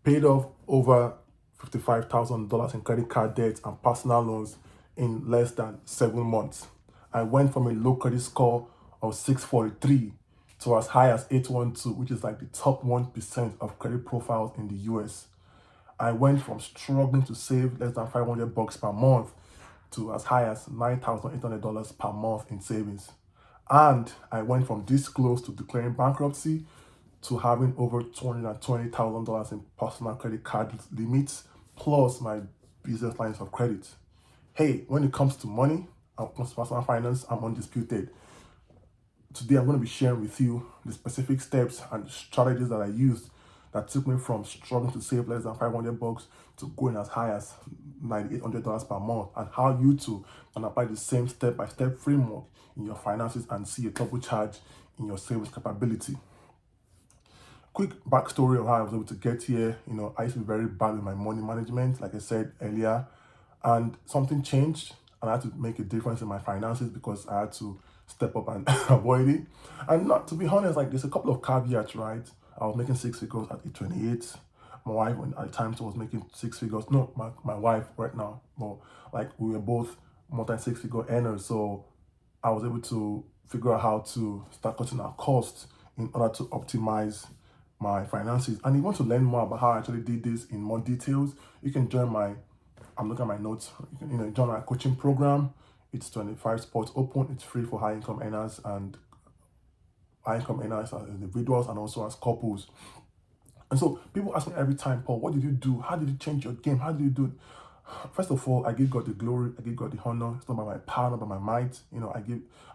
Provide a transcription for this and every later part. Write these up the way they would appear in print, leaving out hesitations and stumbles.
paid off over $55,000 in credit card debt and personal loans in less than 7 months. I went from a low credit score of 643 to as high as 812, which is like the top 1% of credit profiles in the US. I went from struggling to save less than $500 per month to as high as $9,800 per month in savings. And I went from this close to declaring bankruptcy to having over $220,000 in personal credit card limits, plus my business lines of credit. Hey, when it comes to money, and comes to personal finance, I'm undisputed. Today, I'm going to be sharing with you the specific steps and strategies that I used that took me from struggling to save less than $500 to going as high as $9,800 per month, and how you too can apply the same step-by-step framework in your finances and see a turbocharge in your savings capability. Quick backstory of how I was able to get here. I used to be very bad with my money management, like I said earlier, and something changed, and I had to make a difference in my finances because I had to step up and avoid it. And not to be honest, like there's a couple of caveats, right? I was making six figures at age 28. My wife, at the time, was making six figures. No, my wife right now, but like we were both more than six-figure earners, so I was able to figure out how to start cutting our costs in order to optimize my finances. And if you want to learn more about how I actually did this in more details, you can join I'm looking at my notes, you can join my coaching program. It's 25 spots open. It's free for high income earners as individuals and also as couples. And so people ask me every time, Paul, what did you do? How did you change your game? How did you do it? First of all, I give God the glory. I give God the honor. It's not by my power, not by my might.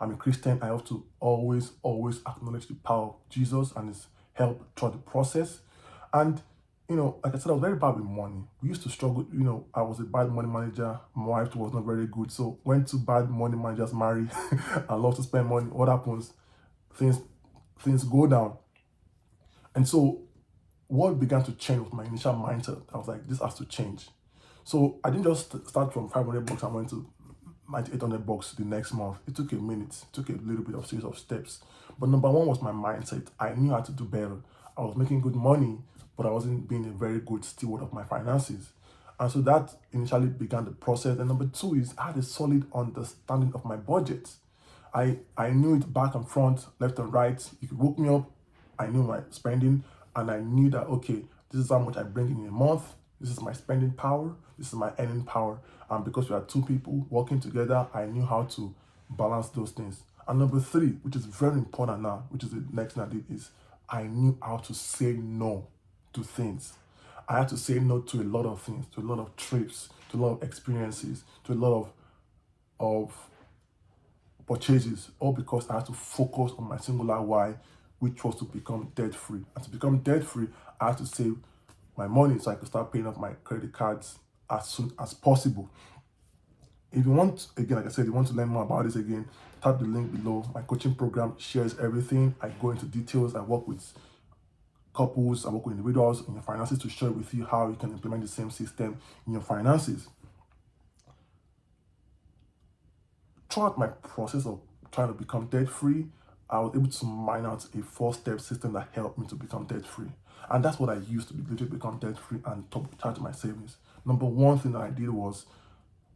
I'm a Christian. I have to always acknowledge the power of Jesus and his help throughout the process. And, like I said, I was very bad with money. We used to struggle. I was a bad money manager. My wife was not very good. So when two bad money managers marry and love to spend money, what happens? Things go down. And so what began to change was my initial mindset. I was like, this has to change. So I didn't just start from $500 and went to $9,800 the next month. It took a minute. It took a little bit of series of steps. But number one was my mindset. I knew how to do better. I was making good money, but I wasn't being a very good steward of my finances. And so that initially began the process. And number two is I had a solid understanding of my budget. I knew it back and front, left and right. You could woke me up, I knew my spending, and I knew that, okay, this is how much I bring in a month. This is my spending power. This is my earning power. And because we are two people working together, I knew how to balance those things. And number three, which is very important now, which is the next thing I did, is I knew how to say no to things. I had to say no to a lot of things, to a lot of trips, to a lot of experiences, to a lot of purchases, all because I had to focus on my singular why, which was to become debt free. And to become debt free, I had to save my money so I could start paying off my credit cards as soon as possible. If you want, again, like I said, you want to learn more about this again, tap the link below. My coaching program shares everything. I go into details. I work with couples, I work with individuals in your finances to share with you how you can implement the same system in your finances. Throughout my process of trying to become debt free, I was able to mine out a 4-step system that helped me to become debt free. And that's what I used to literally become debt free and charge my savings. Number one thing that I did was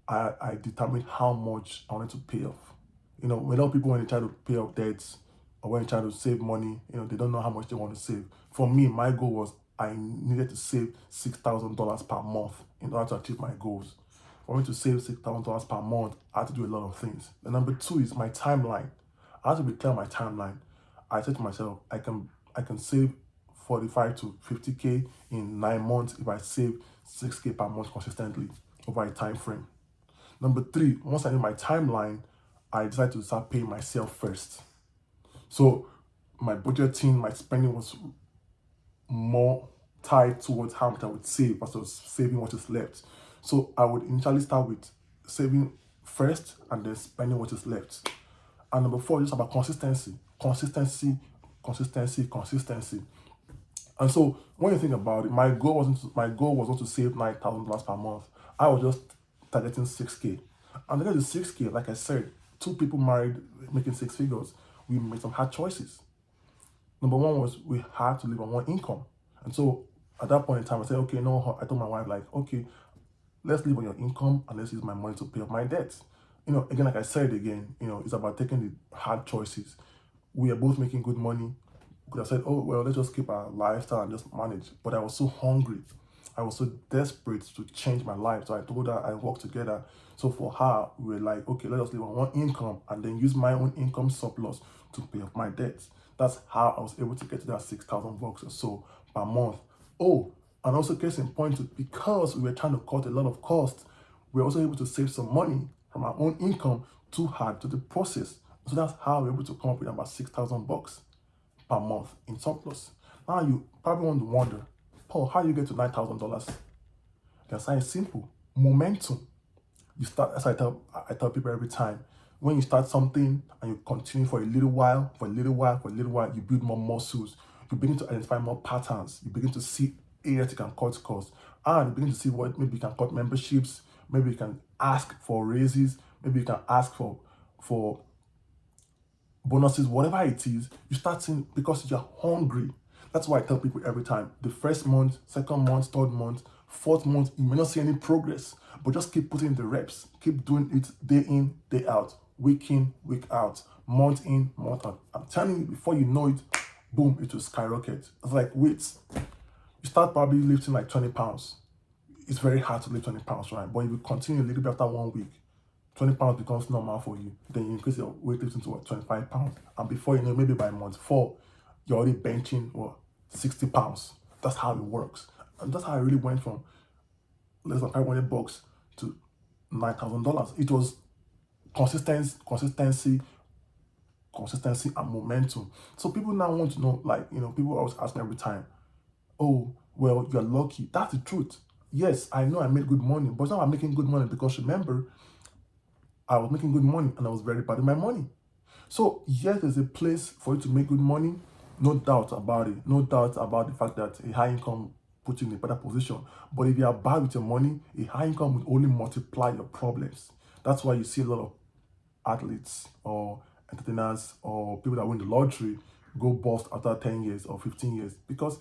I determined how much I wanted to pay off. A lot of people, when they try to pay off debts or when they try to save money, they don't know how much they want to save. For me, my goal was I needed to save $6,000 per month in order to achieve my goals. For me to save $6,000 per month, I had to do a lot of things. And number two is my timeline. I had to be clear on my timeline. I said to myself, I can save 45 to 50K in 9 months if I save 6K per month consistently over a time frame. Number three, once I knew my timeline, I decided to start paying myself first. So my budgeting, my spending was more tied towards how much I would save versus saving what is left. So I would initially start with saving first and then spending what is left. And number four is about consistency. Consistency. And so when you think about it, my goal was not to save $9,000 per month. I was just targeting 6K. And to get to 6K, like I said, two people married making six figures, we made some hard choices. Number one was we had to live on one income. And so At that point in time, I said, okay, no, I told my wife, like, okay, let's live on your income and let's use my money to pay off my debts. Again, like I said again, it's about taking the hard choices. We are both making good money. Because I said, oh, well, let's just keep our lifestyle and just manage. But I was so hungry. I was so desperate to change my life. So I told her I worked together. So for her, we were like, okay, let us live on one income and then use my own income surplus to pay off my debts. That's how I was able to get to that $6,000 or so per month. Oh, and also case in point, because we were trying to cut a lot of costs, we were also able to save some money from our own income to add to the process. So that's how we were able to come up with about $6,000 per month in surplus. Now you probably want to wonder, Paul, how do you get to $9,000? The answer is simple: momentum. You start, as I tell people every time, when you start something and you continue for a little while, you build more muscles. You begin to identify more patterns. You begin to see areas you can cut costs, and you begin to see what maybe you can cut memberships. Maybe you can ask for raises. Maybe you can ask for bonuses, whatever it is. You start seeing because you're hungry. That's why I tell people every time: the first month, second month, third month, fourth month, you may not see any progress, but just keep putting in the reps, keep doing it day in, day out, week in, week out, month in, month out. I'm telling you, before you know it, boom, it will skyrocket. It's like weights. You start probably lifting like 20 pounds. It's very hard to lift 20 pounds, right? But if you continue a little bit after 1 week, 20 pounds becomes normal for you. Then you increase your weightlifting to 25 pounds. And before you know, maybe by month 4, you're already benching 60 pounds. That's how it works. And that's how I really went from less than $500 to $9,000. It was consistency, and momentum. So people now want to know, like, people always ask me every time, oh, well, you're lucky. That's the truth. Yes, I know I made good money, but now I'm making good money because remember, I was making good money and I was very bad with my money. So yes, there's a place for you to make good money, no doubt about it. No doubt about the fact that a high income puts you in a better position. But if you are bad with your money, a high income will only multiply your problems. That's why you see a lot of athletes or entertainers or people that win the lottery go bust after 10 years or 15 years because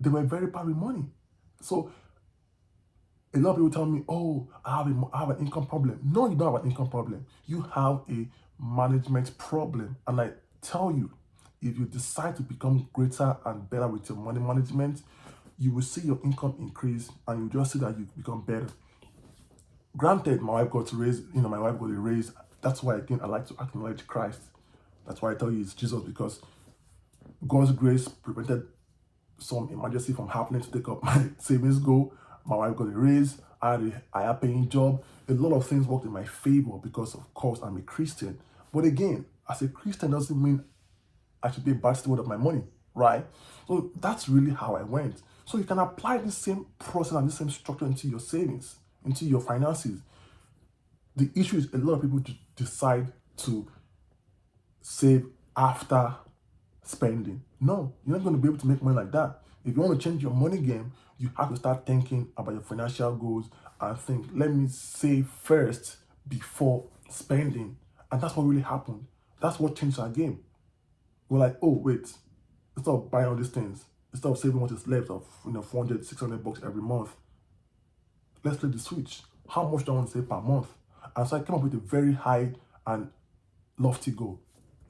they were very bad with money. So a lot of people tell me, oh, I have an income problem. No, you don't have an income problem. You have a management problem. And I tell you, if you decide to become greater and better with your money management, you will see your income increase and you just see that you become better. Granted, my wife got a raise. That's why, again, I like to acknowledge Christ. That's why I tell you it's Jesus, because God's grace prevented some emergency from happening to take up my savings goal. My wife got a raise. I had a higher paying job. A lot of things worked in my favor because, of course, I'm a Christian. But again, as a Christian doesn't mean I should be a bad steward of my money, right? So that's really how I went. So you can apply the same process and the same structure into your savings, into your finances. The issue is a lot of people decide to save after spending. No, you're not going to be able to make money like that. If you want to change your money game, you have to start thinking about your financial goals and think, let me save first before spending. And that's what really happened. That's what changed our game. We're like, oh, wait, instead of buying all these things, instead of saving what is left of 400, $600 every month, let's flip the switch. How much do I want to save per month? And so I came up with a very high and lofty goal,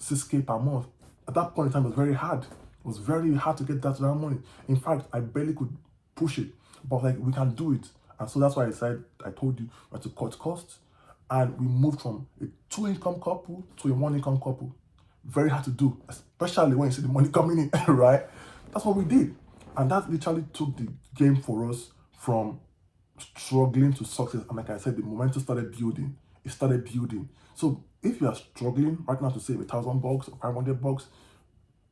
6K per month. At that point in time, it was very hard. It was very hard to get that money. In fact, I barely could push it, but like, we can do it. And so that's why I told you we had to cut costs, and we moved from a 2-income couple to a 1-income couple. Very hard to do, especially when you see the money coming in, right? That's what we did. And that literally took the game for us from struggling to success. And like I said, the momentum started building. It started building. So if you are struggling right now to save $1,000 or $500,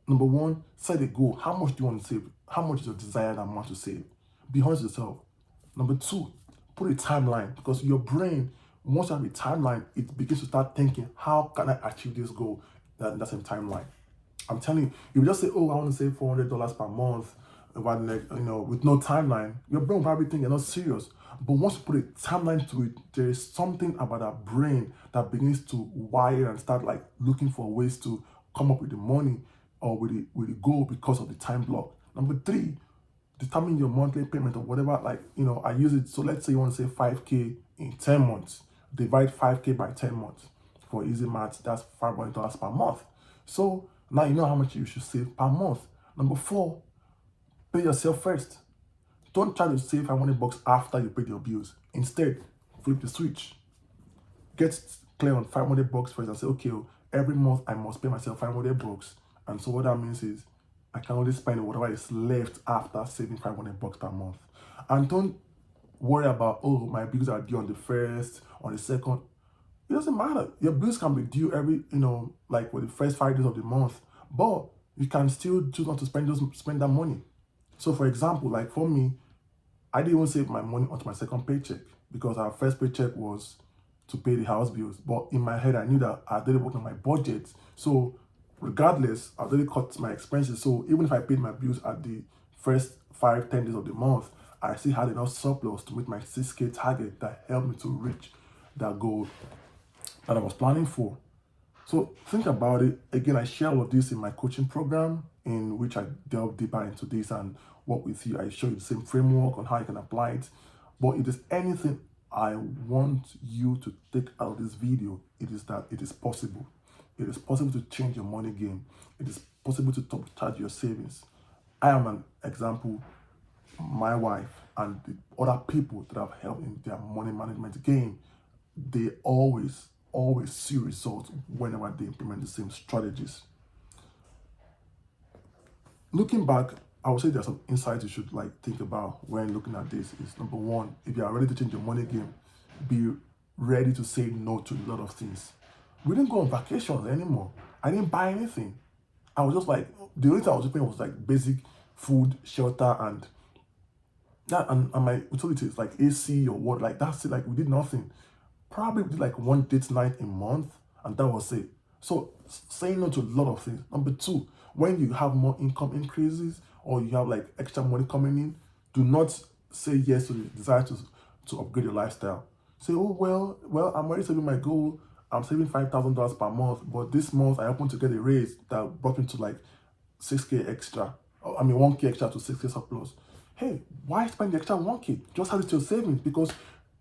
number one, set a goal. How much do you want to save? How much is your desired amount to save? Be honest with yourself. Number two, put a timeline, because your brain, once you have a timeline, it begins to start thinking, how can I achieve this goal in that same timeline? I'm telling you, if you just say, oh, I want to save $400 per month, with no timeline, your brain will probably think you're not serious. But once you put a timeline to it, there is something about our brain that begins to wire and start like looking for ways to come up with the money or with the goal because of the time block. Number three, determine your monthly payment or whatever. Like, I use it. So let's say you want to say 5K in 10 months. Divide 5K by 10 months. For easy maths, that's $500 per month. So now you know how much you should save per month. Number 4, pay yourself first. Don't try to save $500 after you pay your bills. Instead, flip the switch. Get clear on $500 first and say, okay, every month I must pay myself $500. And so what that means is I can only spend whatever is left after saving $500 per month. And don't worry about, oh, my bills are due on the 1st, on the 2nd. It doesn't matter. Your bills can be due every, like for the first 5 days of the month, but you can still choose not to spend that money. So for example, like for me, I didn't even save my money onto my second paycheck because our first paycheck was to pay the house bills. But in my head, I knew that I didn't work on my budget. So regardless, I already cut my expenses. So even if I paid my bills at the first 5-10 days of the month, I still had enough surplus to meet my 6K target that helped me to reach that goal that I was planning for. So think about it. Again, I share all of this in my coaching program, in which I delve deeper into this and work with you. I show you the same framework on how you can apply it. But if there's anything I want you to take out of this video, it is that it is possible. It is possible to change your money game. It is possible to top charge your savings. I am an example. My wife and the other people that I've helped in their money management game, they always see results whenever they implement the same strategies. Looking back, I would say there's some insights you should think about when looking at this. Is number 1, if you are ready to change your money game, be ready to say no to a lot of things. We didn't go on vacations anymore. I didn't buy anything. I was just the only thing I was paying was basic food, shelter, and that, and my utilities like AC or what, that's it. We did nothing. Probably did one date night a month, and that was it. So saying no to a lot of things. Number 2, when you have more income increases or you have extra money coming in, do not say yes to the desire to upgrade your lifestyle. Say, oh well, I'm already saving my goal. I'm saving $5,000 per month, but this month I happened to get a raise that brought me to 6K extra. I mean 1K extra to 6K surplus. Hey, why spend the extra 1K? Just have it to your savings, because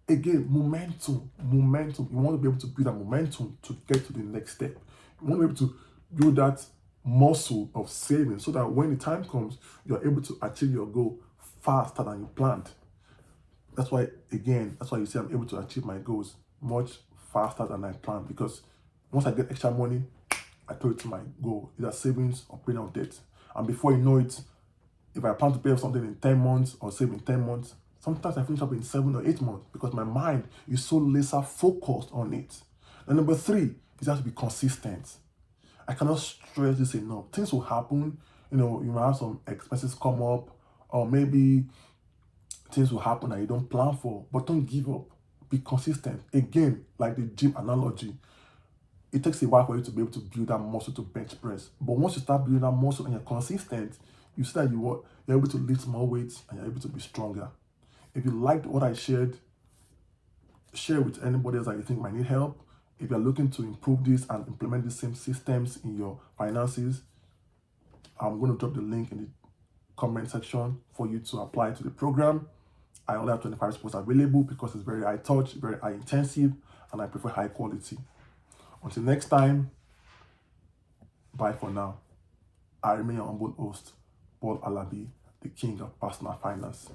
again, momentum. You want to be able to build that momentum to get to the next step. You want to be able to build that muscle of saving so that when the time comes, you're able to achieve your goal faster than you planned. That's why you see I'm able to achieve my goals much faster than I planned, because once I get extra money, I throw it to my goal, either savings or paying off debt. And before you know it, if I plan to pay off something in 10 months or save in 10 months, sometimes I finish up in 7 or 8 months because my mind is so laser focused on it. And number 3 is have to be consistent. I cannot stress this enough. Things will happen. You might have some expenses come up, or maybe things will happen that you don't plan for, but don't give up. Be consistent. Again, like the gym analogy, it takes a while for you to be able to build that muscle to bench press. But once you start building that muscle and you're consistent, you see that you're able to lift more weights and you're able to be stronger. If you liked what I shared, share with anybody else that you think might need help. If you're looking to improve this and implement the same systems in your finances, I'm going to drop the link in the comment section for you to apply to the program. I only have 25 spots available because it's very high touch, very high intensive, and I prefer high quality. Until next time, bye for now. I remain your humble host, Paul Alabi, the king of personal finance.